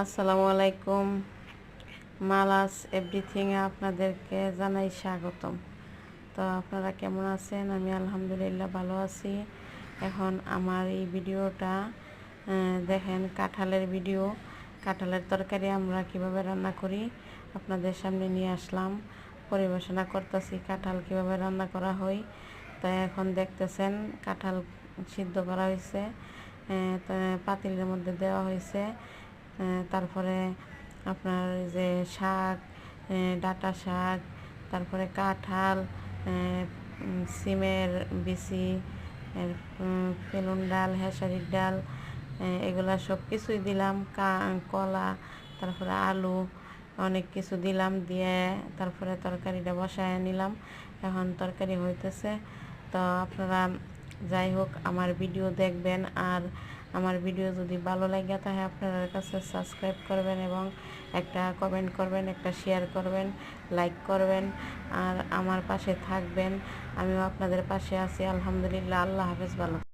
আসসালামু আলাইকুম। মালাস এভরিথিংয়ে আপনাদেরকে জানাই স্বাগতম। তো আপনারা কেমন আছেন? আমি আলহামদুলিল্লাহ ভালো আছি। এখন আমার এই ভিডিওটা দেখেন, কাঁঠালের ভিডিও। কাঁঠালের তরকারি আমরা কিভাবে রান্না করি আপনাদের সামনে নিয়ে আসলাম, পরিবেশনা করতেছি কাঁঠাল কিভাবে রান্না করা হয়। তাই এখন দেখতেছেন কাঁঠাল সিদ্ধ করা হয়েছে, পাতিলের মধ্যে দেওয়া হয়েছে। তারপরে আপনার যে শাক, ডাঁটা শাক, তারপরে কাঁঠাল, সিমের বিচি, ফেলুন ডাল, হেঁসারির ডাল, এগুলা সব কিছুই দিলাম, কলা, তারপরে আলু, অনেক কিছু দিলাম, দিয়ে তারপরে তরকারিটা বসায় নিলাম। এখন তরকারি হইতেছে। তো আপনারা যাই হোক আমার ভিডিও দেখবেন, আর আমার ভিডিও যদি ভালো লাগে তাহলে আপনাদের কাছে সাবস্ক্রাইব করবেন এবং একটা কমেন্ট করবেন, একটা শেয়ার করবেন, লাইক করবেন, আর আমার পাশে থাকবেন। আমিও আপনাদের পাশে আছি আলহামদুলিল্লাহ। আল্লাহ হাফেজ। ভালো।